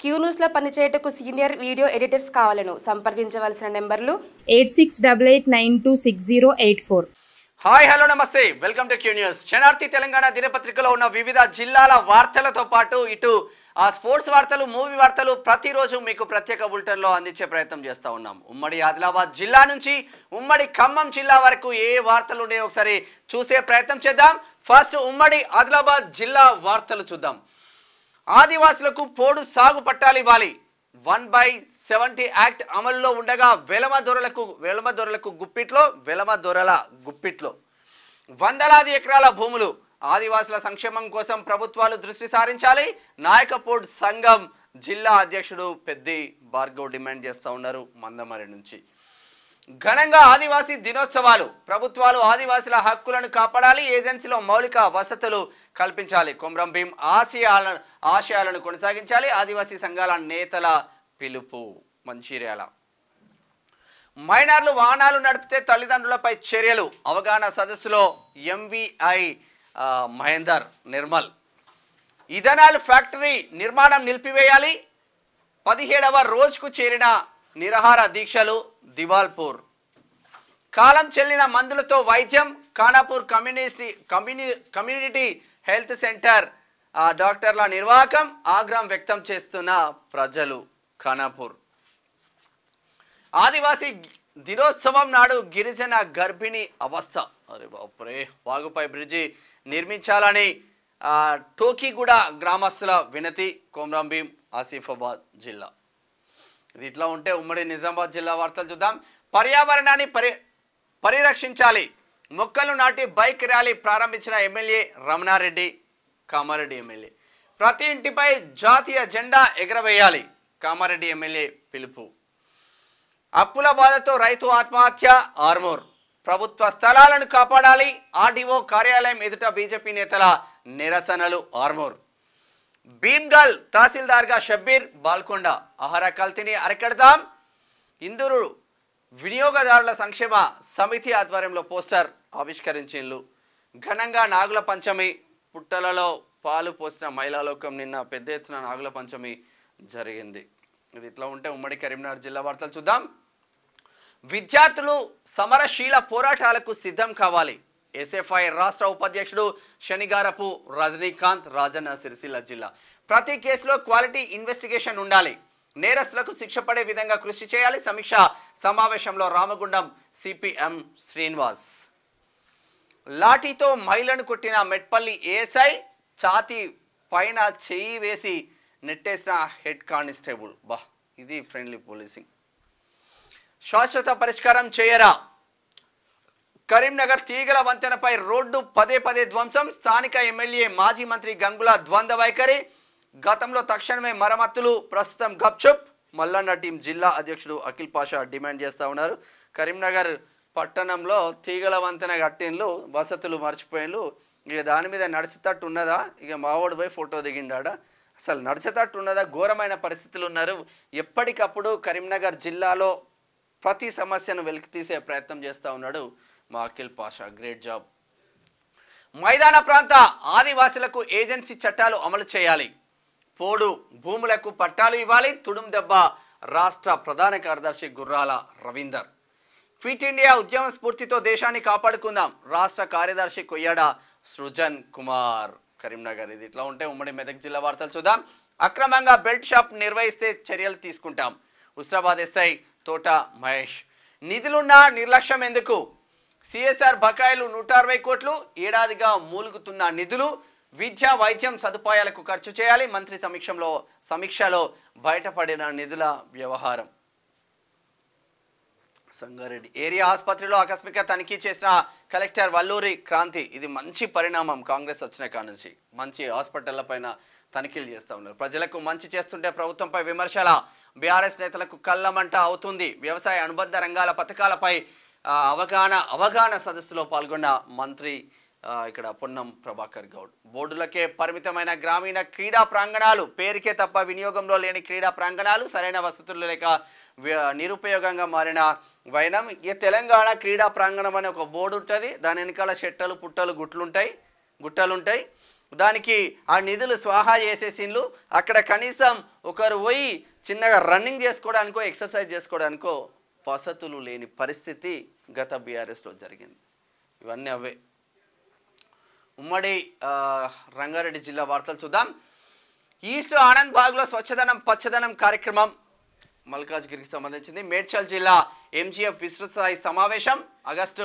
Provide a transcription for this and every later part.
Queue న్యూస్లో పనిచేయటకు senior video editors కావాలను సంప్రదించవలసిన నెంబర్లు 8688960884. హాయ్ హలో నమస్తే వెల్కమ్ టు క్యూ న్యూస్. శనార్థి తెలంగాణ దినపత్రికలో ఉన్న వివిధ జిల్లాల వార్తలతో పాటు ఇటు స్పోర్ట్స్ వార్తలు, మూవీ వార్తలు ప్రతిరోజు మీకు ప్రత్యేక బులెటిన్లో అందించే ప్రయత్నం చేస్తూ ఉన్నాం. ఉమ్మడి ఆదిలాబాద్ జిల్లా నుంచి ఉమ్మడి ఖమ్మం జిల్లా వరకు ఏ వార్తలు ఉన్నాయో ఒకసారి చూసే ప్రయత్నం చేద్దాం. ఫస్ట్ ఉమ్మడి ఆదిలాబాద్ జిల్లా వార్తలు చూద్దాం. ఆదివాసులకు పోడు సాగు పట్టాలు ఇవ్వాలి. 1/70 యాక్ట్ అమలులో ఉండగా వెలమ దొరల గుప్పిట్లో వందలాది ఎకరాల భూములు. ఆదివాసుల సంక్షేమం కోసం ప్రభుత్వాలు దృష్టి సారించాలి. నాయకపోడ్ సంఘం జిల్లా అధ్యక్షుడు పెద్ది భార్గవ్ డిమాండ్ చేస్తూ ఉన్నారు మందమరి నుంచి. ఘనంగా ఆదివాసీ దినోత్సవాలు. ప్రభుత్వాలు ఆదివాసుల హక్కులను కాపాడాలి. ఏజెన్సీలో మౌలిక వసతులు కల్పించాలి. కొమ్రం భీం ఆశయాలను కొనసాగించాలి. ఆదివాసీ సంఘాల నేతల పిలుపు. మంచిర్యాల మైనర్లు వాహనాలు నడిపితే తల్లిదండ్రులపై చర్యలు. అవగాహన సదస్సులో MVI Mahender Nirmal. Ethanol factory నిర్మాణం నిలిపివేయాలి. 17వ రోజుకు చేరిన నిరాహార దీక్షలు. దివాల్పూర్ కాలం చెల్లిన మందులతో వైద్యం. ఖానాపూర్ కమ్యూనిటీ హెల్త్ సెంటర్ డాక్టర్ల నిర్వాహకం. ఆగ్రహం వ్యక్తం చేస్తున్న ప్రజలు. ఖానాపూర్ ఆదివాసీ దినోత్సవం నాడు గిరిజన గర్భిణి అవస్థ. అరే బాపురే, వాగుపై బ్రిడ్జి నిర్మించాలని టోకీగూడ గ్రామస్తుల వినతి. కొమ్రం భీం ఆసిఫాబాద్ జిల్లా. ఇది ఇట్లా ఉంటే ఉమ్మడి నిజామాబాద్ జిల్లా వార్తలు చూద్దాం. పర్యావరణాన్ని పరిరక్షించాలి. మొక్కలు నాటి బైక్ ర్యాలీ ప్రారంభించిన ఎమ్మెల్యే రమణారెడ్డి. కామారెడ్డి ఎమ్మెల్యే. ప్రతి ఇంటిపై జాతీయ జెండా ఎగరవేయాలి. కామారెడ్డి ఎమ్మెల్యే పిలుపు. అప్పుల బాధతో రైతు ఆత్మహత్య. ఆర్మూర్ ప్రభుత్వ స్థలాలను కాపాడాలి. ఆర్డీఓ కార్యాలయం ఎదుట బీజేపీ నేతల నిరసనలు. ఆర్మూర్ భీమ్గల్ తహసీల్దార్గా షబ్బీర్. బాల్కొండ ఆహార కల్తీని అరికడదాం. ఇందూరు వినియోగదారుల సంక్షేమ సమితి ఆధ్వర్యంలో పోస్టర్ ఆవిష్కరించిండ్లు. ఘనంగా నాగుల పంచమి. పుట్టలలో పాలు పోసిన మహిళాలోకం. నిన్న పెద్ద ఎత్తున నాగుల పంచమి జరిగింది. ఇది ఇట్లా ఉంటే ఉమ్మడి కరీంనగర్ జిల్లా వార్తలు చూద్దాం. విద్యార్థులు సమరశీల పోరాటాలకు సిద్ధం కావాలి. ఎస్ఎఫ్ఐ రాష్ట్ర ఉపాధ్యక్షుడు శనిగారపు రజనీకాంత్. రాజన్న సిరిసిల్ల జిల్లా. ప్రతి కేసులో క్వాలిటీ ఇన్వెస్టిగేషన్ ఉండాలి. నేరస్తులకు శిక్ష పడే విధంగా కృషి చేయాలి. సమీక్ష సమావేశంలో రామగుండం సిపిఎం శ్రీనివాస్. లాఠీతో మహిళను కొట్టిన మెట్పల్లి ఏఎస్ఐ. ఛాతీ పైన చెయ్యి వేసి నెట్టేసిన హెడ్ కానిస్టేబుల్. బా, ఇది ఫ్రెండ్లీ పోలీసింగ్. శాశ్వత పరిష్కారం చేయరా. కరీంనగర్ తీగల వంతెనపై రోడ్డు పదే ధ్వంసం. స్థానిక ఎమ్మెల్యే మాజీ మంత్రి గంగుల ద్వంద్వ వైఖరి. గతంలో తక్షణమే మరమ్మతులు, ప్రస్తుతం గప్చుప్. మల్లన్న టీం జిల్లా అధ్యక్షుడు అఖిల్ పాషా డిమాండ్ చేస్తూ ఉన్నారు. కరీంనగర్ పట్టణంలో తీగల వంతెన కట్టిండ్లు, వసతులు మర్చిపోయిన్లు. ఇక దాని మీద నడిచేటట్టు ఉన్నదా? ఇక మావోడు పోయి ఫోటో దిగిండాడ. అసలు నడిచేటట్టు ఉన్నదా? ఘోరమైన పరిస్థితులు ఉన్నారు. ఎప్పటికప్పుడు కరీంనగర్ జిల్లాలో ప్రతి సమస్యను వెలికి తీసే ప్రయత్నం చేస్తూ ఉన్నాడు మా అఖిల్ పాషా. Great job. మైదాన ప్రాంత ఆదివాసులకు ఏజెన్సీ చట్టాలు అమలు చేయాలి. పోడు భూములకు పట్టాలు ఇవ్వాలి. తుడుం దెబ్బ రాష్ట్ర ప్రధాన కార్యదర్శి గుర్రాల రవీందర్. ఫిట్ ఇండియా ఉద్యమ స్ఫూర్తితో దేశాన్ని కాపాడుకుందాం. రాష్ట్ర కార్యదర్శి కొయ్యాడ సృజన్ కుమార్. కరీంనగర్. ఇది ఇట్లా ఉంటే ఉమ్మడి మెదక్ జిల్లా వార్తలు చూద్దాం. అక్రమంగా బెల్ట్ షాప్ నిర్వహిస్తే చర్యలు తీసుకుంటాం. హుస్నాబాద్ ఎస్ఐ తోట మహేష్. నిధులున్నా నిర్లక్ష్యం ఎందుకు? సిఎస్ఆర్ బకాయిలు 160 కోట్లు. ఏడాదిగా మూలుగుతున్న నిధులు. విద్య వైద్యం సదుపాయాలకు ఖర్చు చేయాలి. మంత్రి సమీక్షలో బయటపడిన నిధుల వ్యవహారం. సంగారెడ్డి ఏరియా ఆసుపత్రిలో ఆకస్మిక తనిఖీ చేసిన కలెక్టర్ వల్లూరి క్రాంతి. ఇది మంచి పరిణామం. కాంగ్రెస్ వచ్చిన కాడ నుంచి మంచి హాస్పిటళ్ల పైన తనిఖీలు చేస్తూ ఉన్నారు. ప్రజలకు మంచి చేస్తుంటే ప్రభుత్వంపై విమర్శల. బీఆర్ఎస్ నేతలకు కళ్ళమంట అవుతుంది. వ్యవసాయ అనుబంధ రంగాల పథకాలపై అవగాహన సదస్సులో పాల్గొన్న మంత్రి ఇక్కడ పొన్నం ప్రభాకర్ గౌడ్. బోర్డులకే పరిమితమైన గ్రామీణ క్రీడా ప్రాంగణాలు. పేరుకే తప్ప వినియోగంలో లేని క్రీడా ప్రాంగణాలు. సరైన వసతులు లేక నిరుపయోగంగా మారిన వైనం. ఈ తెలంగాణ క్రీడా ప్రాంగణం అనే ఒక బోర్డు ఉంటుంది. దాని వెనకాల చెట్టలు పుట్టలు గుట్టలుంటాయి. దానికి ఆ నిధులు స్వాహా చేసేసిండ్లు. అక్కడ కనీసం ఒకరు పోయి చిన్నగా రన్నింగ్ చేసుకోవడానికో ఎక్సర్సైజ్ చేసుకోవడానికో వసతులు లేని పరిస్థితి గత బీఆర్ఎస్లో జరిగింది. ఇవన్నీ అవే. ఉమ్మడి రంగారెడ్డి జిల్లా వార్తలు చూద్దాం. ఈస్ట్ ఆనంద్ బాగ్లో స్వచ్ఛదనం పచ్చదనం కార్యక్రమం మల్కాజ్గిరికి సంబంధించింది. మేడ్చల్ జిల్లా ఎంజీఎఫ్ విస్తృత స్థాయి సమావేశం. ఆగస్టు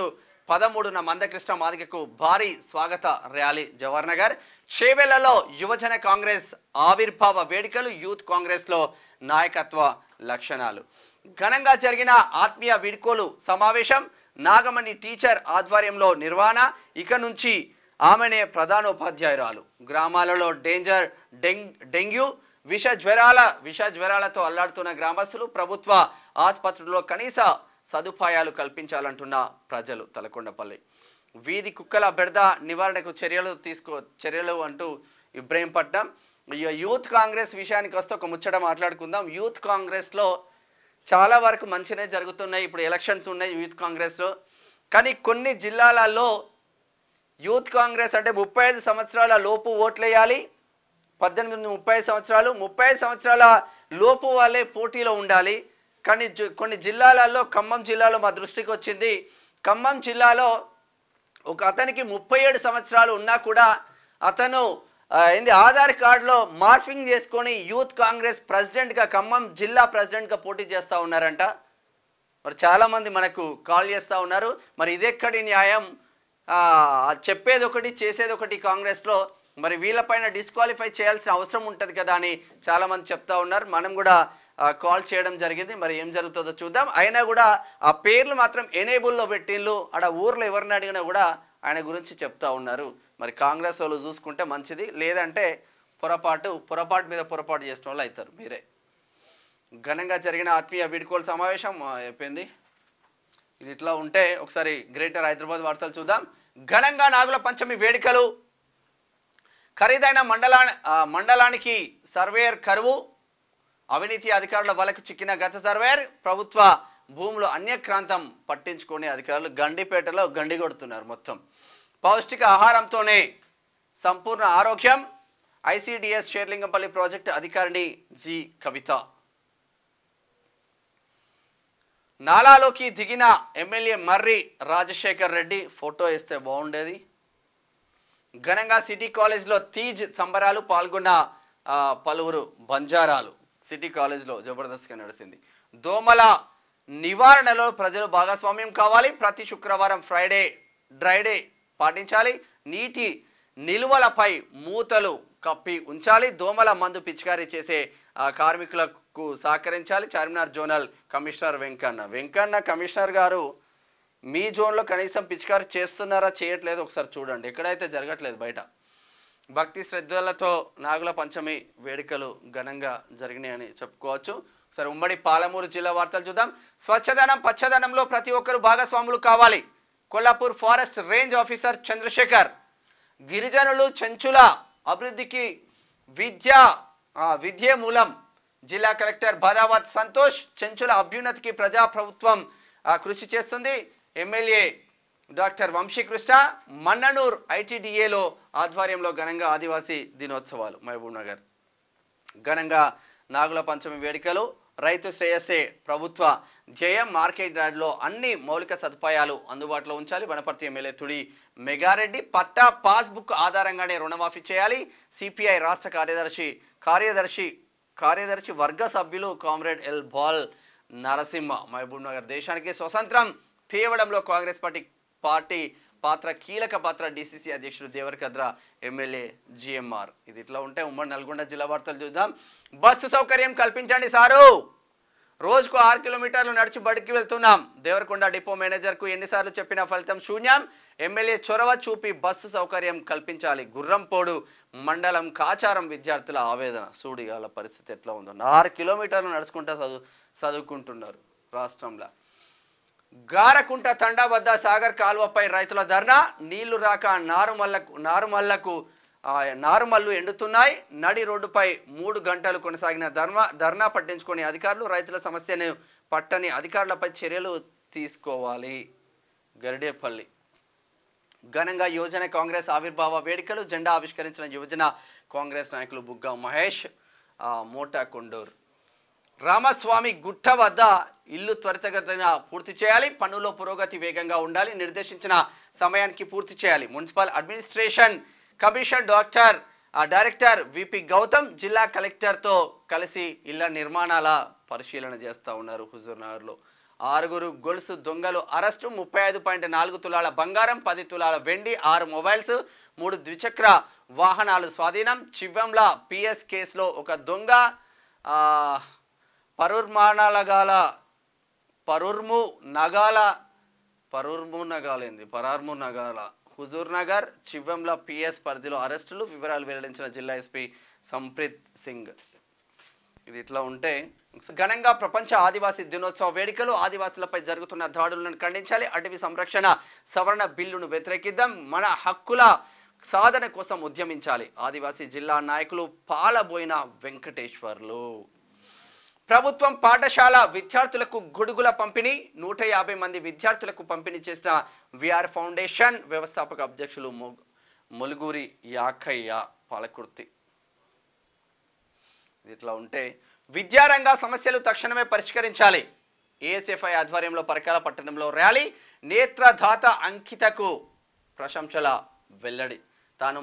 13న మందకృష్ణ మాదిగకు భారీ స్వాగత ర్యాలీ జవహర్ నగర్. చేవెళ్లలో యువజన కాంగ్రెస్ ఆవిర్భావ వేడుకలు, యూత్ కాంగ్రెస్లో నాయకత్వ లక్షణాలు. ఘనంగా జరిగిన ఆత్మీయ వీడ్కోలు సమావేశం. నాగమణి టీచర్ ఆధ్వర్యంలో నిర్వహణ. ఇక నుంచి ఆమెనే ప్రధానోపాధ్యాయురాలు. గ్రామాలలో డెంగ్యూ విష జ్వరాలతో అల్లాడుతున్న గ్రామస్తులు. ప్రభుత్వ ఆసుపత్రుల్లో కనీస సదుపాయాలు కల్పించాలంటున్న ప్రజలు. తలకొండపల్లి వీధి కుక్కల బెడద నివారణకు చర్యలు అంటూ ఇబ్రహీంపట్నం. యూత్ కాంగ్రెస్ విషయానికి వస్తే ఒక ముచ్చట మాట్లాడుకుందాం. యూత్ కాంగ్రెస్లో చాలా వరకు మంచినే జరుగుతున్నాయి. ఇప్పుడు ఎలక్షన్స్ ఉన్నాయి యూత్ కాంగ్రెస్లో. కానీ కొన్ని జిల్లాలలో యూత్ కాంగ్రెస్ అంటే 35 సంవత్సరాల లోపు ఓట్లేయాలి. 18-35 సంవత్సరాలు, 30 సంవత్సరాల లోపు వాళ్ళే పోటీలో ఉండాలి. కానీ కొన్ని జిల్లాలలో, ఖమ్మం జిల్లాలో మా దృష్టికి వచ్చింది, ఖమ్మం జిల్లాలో ఒక అతనికి 37 సంవత్సరాలు ఉన్నా కూడా అతను ఆధార్ కార్డులో మార్ఫింగ్ చేసుకొని యూత్ కాంగ్రెస్ ప్రెసిడెంట్గా, ఖమ్మం జిల్లా ప్రెసిడెంట్గా పోటీ చేస్తూ ఉన్నారంట. మరి చాలామంది మనకు కాల్ చేస్తూ ఉన్నారు. మరి ఇదెక్కడి న్యాయం? చెప్పేది ఒకటి చేసేది ఒకటి కాంగ్రెస్లో. మరి వీళ్ళపైన డిస్క్వాలిఫై చేయాల్సిన అవసరం ఉంటుంది కదా అని చాలామంది చెప్తా ఉన్నారు. మనం కూడా కాల్ చేయడం జరిగింది. మరి ఏం జరుగుతుందో చూద్దాం. అయినా కూడా ఆ పేర్లు మాత్రం ఎనేబుల్లో పెట్టిళ్ళు. ఆడ ఊర్లో ఎవరిని అడిగినా కూడా ఆయన గురించి చెప్తా ఉన్నారు. మరి కాంగ్రెస్ వాళ్ళు చూసుకుంటే మంచిది, లేదంటే పొరపాటు మీద పొరపాటు చేసిన వాళ్ళు అవుతారు మీరే. ఘనంగా జరిగిన ఆత్మీయ వీడ్కోలు సమావేశం అయిపోయింది. ఇది ఇట్లా ఉంటే ఒకసారి గ్రేటర్ హైదరాబాద్ వార్తలు చూద్దాం. ఘనంగా నాగుల పంచమి వేడుకలు. ఖరీదైన మండలానికి సర్వేయర్ కరువు. అవినీతి అధికారుల వలకు చిక్కిన గత సర్వేయర్. ప్రభుత్వ భూములు అన్యక్రాంతం పట్టించుకొని అధికారులు గండిపేటలో గండి కొడుతున్నారు. మొత్తం పౌష్టిక ఆహారంతోనే సంపూర్ణ ఆరోగ్యం. ఐసిడిఎస్ షేర్లింగంపల్లి ప్రాజెక్టు అధికారిని జి కవిత. నాలాలోకి దిగిన ఎమ్మెల్యే మర్రి రాజశేఖర్ రెడ్డి. ఫోటో వేస్తే బాగుండేది. ఘనంగా సిటీ కాలేజ్లో తీజ్ సంబరాలు. పాల్గొన్న పలువురు బంజారాలు. సిటీ కాలేజ్లో జబర్దస్త్గా నడిచింది. దోమల నివారణలో ప్రజలు భాగస్వామ్యం కావాలి. ప్రతి శుక్రవారం డ్రైడే పాటించాలి. నీటి నిల్వలపై మూతలు కప్పి ఉంచాలి. దోమల మందు పిచికారీ చేసే కార్మికులకు సహకరించాలి. Charminar zonal commissioner Venkanna commissioner గారు, మీ జోన్లో కనీసం పిచికారీ చేస్తున్నారా చేయట్లేదు ఒకసారి చూడండి. ఎక్కడైతే జరగట్లేదు బయట. భక్తి శ్రద్ధలతో నాగుల పంచమి వేడుకలు ఘనంగా జరిగినాయని చెప్పుకోవచ్చు. సరే, ఉమ్మడి పాలమూరు జిల్లా వార్తలు చూద్దాం. స్వచ్ఛదనం పచ్చదనంలో ప్రతి ఒక్కరు భాగస్వాములు కావాలి. Kollapur forest range officer Chandrashekar. గిరిజనులు చెంచుల అభివృద్ధికి విద్యే మూలం. జిల్లా కలెక్టర్ బదావత్ సంతోష్. చెంచుల అభ్యున్నతికి ప్రజాప్రభుత్వం కృషి చేస్తుంది. MLA doctor Vamshikrishna. మన్ననూర్ ఐటీడీఏలో ఆధ్వర్యంలో ఘనంగా ఆదివాసీ దినోత్సవాలు. మహబూబ్ నగర్ ఘనంగా నాగుల పంచమి వేడుకలు. రైతు శ్రేయస్సే ప్రభుత్వ ధ్యేయం. మార్కెట్ యార్డ్లో అన్ని మౌలిక సదుపాయాలు అందుబాటులో ఉంచాలి. వనపర్తి ఎమ్మెల్యే తుడి మెగారెడ్డి. పట్టా పాస్బుక్ ఆధారంగానే రుణమాఫీ చేయాలి. సిపిఐ రాష్ట్ర కార్యదర్శి వర్గ సభ్యులు comrade L Bal Narasimha. Mahabubnagar దేశానికి స్వతంత్రం తేవడంలో కాంగ్రెస్ పార్టీ పాత్ర కీలక పాత్ర. డిసిసి అధ్యక్షుడు దేవరకద్ర ఎమ్మెల్యే జిఎంఆర్. ఇది ఇట్లా ఉంటే ఉమ్మడి నల్గొండ జిల్లా వార్తలు చూద్దాం. బస్సు సౌకర్యం కల్పించండి సారు. రోజుకు 6 కిలోమీటర్లు నడిచి బడికి వెళ్తున్నాం. దేవరకొండ డిపో మేనేజర్కు ఎన్నిసార్లు చెప్పినా ఫలితం శూన్యం. ఎమ్మెల్యే చొరవ చూపి బస్సు సౌకర్యం కల్పించాలి. గుర్రంపోడు మండలం కాచారం విద్యార్థుల ఆవేదన. సూడిగాల పరిస్థితి ఎట్లా ఉందో. 6 కిలోమీటర్లు నడుచుకుంటా చదువుకుంటున్నారు రాష్ట్రంలో. గారకుంట తండా వద్ద సాగర్ కాలువపై రైతుల ధర్నా. నీళ్లు రాక నారుమల్లు ఎండుతున్నాయి. నడి రోడ్డుపై 3 గంటలు కొనసాగిన ధర్నా పట్టించుకొని అధికారులు. రైతుల సమస్యను పట్టని అధికారులపై చర్యలు తీసుకోవాలి. గరిడేపల్లి ఘనంగా యువజన కాంగ్రెస్ ఆవిర్భావ వేడుకలు. జెండా ఆవిష్కరించిన యువజన కాంగ్రెస్ నాయకులు బుగ్గ మహేష్, మోటా కొండూరు. రామస్వామి గుట్ట వద్ద ఇల్లు త్వరితగతిన పూర్తి చేయాలి. పనుల్లో పురోగతి వేగంగా ఉండాలి. నిర్దేశించిన సమయానికి పూర్తి చేయాలి. Municipal administration commission director VP Gautham జిల్లా కలెక్టర్తో కలిసి ఇళ్ల నిర్మాణాల పరిశీలన చేస్తూ ఉన్నారు. హుజూర్ నగర్లో 6 గొలుసు దొంగలు అరెస్టు. 35.4 తులాల బంగారం, 10 తులాల వెండి, 6 మొబైల్స్, 3 ద్విచక్ర వాహనాలు స్వాధీనం. చివ్వంల పిఎస్ కేసులో ఒక దొంగ పరార్ము నగాల హుజూర్ నగర్ చివ్వంల పిఎస్ పరిధిలో అరెస్టులు. వివరాలు వెల్లడించిన జిల్లా ఎస్పీ సంప్రీత్ సింగ్. ఇది ఇట్లా ఉంటే ఘనంగా ప్రపంచ ఆదివాసీ దినోత్సవ వేడుకలు. ఆదివాసులపై జరుగుతున్న దాడులను ఖండించాలి. అటవీ సంరక్షణ సవరణ బిల్లును వ్యతిరేకిద్దాం. మన హక్కుల సాధన కోసం ఉద్యమించాలి. ఆదివాసీ జిల్లా నాయకులు పాలబోయిన వెంకటేశ్వర్లు. ప్రభుత్వం పాఠశాల విద్యార్థులకు గొడుగుల పంపిణీ. 150 మంది విద్యార్థులకు పంపిణీ చేసిన విఆర్ ఫౌండేషన్ వ్యవస్థాపక అధ్యక్షులు ములుగురి యాకయ్య పాలకుర్తి. ఇట్లా ఉంటే విద్యారంగ సమస్యలు తక్షణమే పరిష్కరించాలి. ఏఎస్ఎఫ్ఐ ఆధ్వర్యంలో పరకాల పట్టణంలో ర్యాలీ. నేత్రదాత అంకితకు ప్రశంసల వెల్లడి. తాను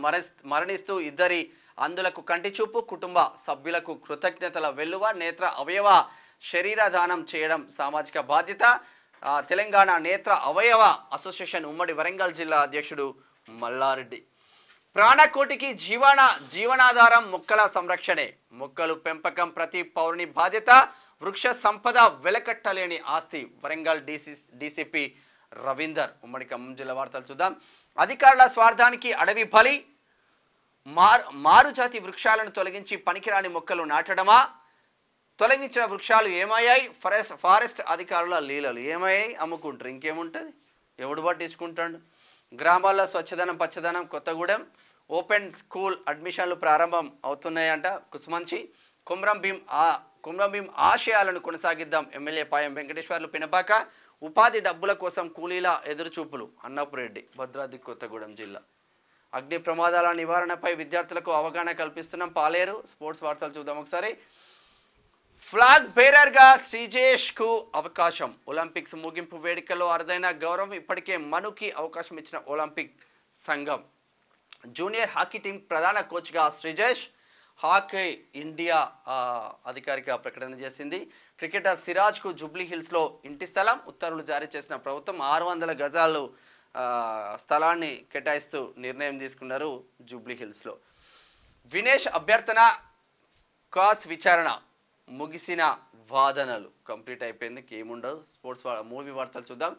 మరణిస్తూ ఇద్దరి అందులకు కంటి చూపు, కుటుంబ సభ్యులకు కృతజ్ఞతల వెల్లువ. నేత్ర అవయవ శరీర దానం చేయడం సామాజిక బాధ్యత. తెలంగాణ నేత్ర అవయవ అసోసియేషన్ ఉమ్మడి వరంగల్ జిల్లా అధ్యక్షుడు మల్లారెడ్డి. ప్రాణకోటికి జీవనాధారం మొక్కల సంరక్షణే. మొక్కలు పెంపకం ప్రతి పౌరుని బాధ్యత. వృక్ష సంపద వెలకట్టలేని ఆస్తి. వరంగల్ డీసీపీ రవీందర్. ఉమ్మడి ఖమ్మం జిల్లా వార్తలు చూద్దాం. అధికారుల స్వార్థానికి అడవి బలి. మారుజాతి వృక్షాలను తొలగించి పనికిరాని మొక్కలు నాటడమా? తొలగించిన వృక్షాలు ఏమయ్యాయి? ఫారెస్ట్ అధికారుల లీలలు ఏమయ్యాయి? అమ్ముకుంటారు, ఇంకేముంటుంది, ఎవడు పట్టించుకుంటాడు. గ్రామాల్లో స్వచ్ఛదనం పచ్చదనం. కొత్తగూడెం ఓపెన్ స్కూల్ అడ్మిషన్లు ప్రారంభం అవుతున్నాయంట. కుసుమంచి. కుమ్రం భీం ఆశయాలను కొనసాగిద్దాం. ఎమ్మెల్యే పాయం వెంకటేశ్వర్లు పినపాక. ఉపాధి డబ్బుల కోసం కూలీల ఎదురుచూపులు. అన్నపురెడ్డి భద్రాద్రి కొత్తగూడెం జిల్లా. అగ్ని ప్రమాదాల నివారణపై విద్యార్థులకు అవగాహన కల్పిస్తున్నాం. పాలేరు. స్పోర్ట్స్ వార్తలు చూద్దాం ఒకసారి. ఫ్లాగ్ బేరర్గా శ్రీజేష్కు అవకాశం. ఒలింపిక్స్ ముగింపు వేడుకల్లో అరుదైన గౌరవం. ఇప్పటికే మనుకి అవకాశం ఇచ్చిన ఒలింపిక్ సంఘం. జూనియర్ హాకీ టీం ప్రధాన కోచ్గా శ్రీజేష్. హాకీ ఇండియా అధికారిక ప్రకటన చేసింది. క్రికెటర్ సిరాజ్కు జూబ్లీ హిల్స్లో ఇంటి స్థలం. ఉత్తర్వులు జారీ చేసిన ప్రభుత్వం 600 గజాలు స్థలాన్ని కేటాయిస్తూ నిర్ణయం తీసుకున్నారు జూబ్లీ హిల్స్లో. వినేష్ అభ్యర్థన కాస్ విచారణ ముగిసిన. వాదనలు కంప్లీట్ అయిపోయింది. ఏముండవు. స్పోర్ట్స్ మూవీ వార్తలు చూద్దాం.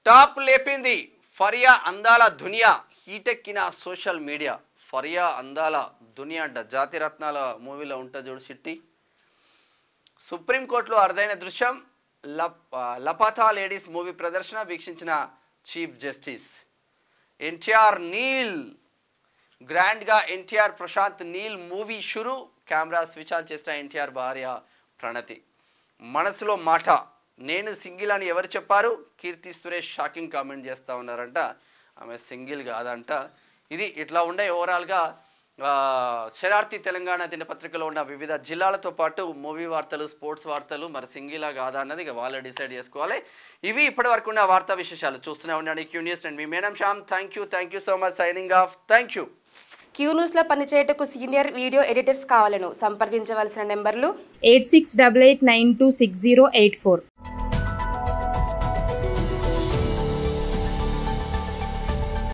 టాప్ లేపింది ఫరియా అందాల దునియా. హీటెక్కిన సోషల్ మీడియా. ఫరియా అందాల దునియా అంట. జాతిరత్నాల మూవీలో ఉంటుంది చూడు సిట్టి. సుప్రీంకోర్టులో అరుదైన దృశ్యం. లపాతా లేడీస్ మూవీ ప్రదర్శన వీక్షించిన చీఫ్ జస్టిస్. ఎన్టీఆర్ నీల్ గ్రాండ్గా. ఎన్టీఆర్ ప్రశాంత్ నీల్ మూవీ షురు. కెమెరా స్విచ్ ఆన్ చేసిన ఎన్టీఆర్ భార్య ప్రణతి. మనసులో మాట. నేను సింగిల్ అని ఎవరు చెప్పారు? కీర్తి సురేష్ షాకింగ్ కామెంట్ చేస్తూ ఉన్నారంట. ఆమె సింగిల్ కాదంట. ఇది ఇట్లా ఉండే ఓవరాల్గా శరార్థి తెలంగాణ దినపత్రికలో ఉన్న వివిధ జిల్లాలతో పాటు మూవీ వార్తలు, స్పోర్ట్స్ వార్తలు. మరి సింగిలా కాదా అన్నది ఇక వాళ్ళే డిసైడ్ చేసుకోవాలి. ఇవి ఇప్పటి వరకు ఉన్న వార్తా విశేషాలు. చూస్తూనే ఉండండి క్యూ న్యూస్. అండ్ మీ madam Shyam. Thank you so much. Signing off. Thank you. Q న్యూస్లో పనిచేయటకు సీనియర్ వీడియో ఎడిటర్స్ కావాలను సంప్రదించవలసిన నెంబర్లు 8688926084.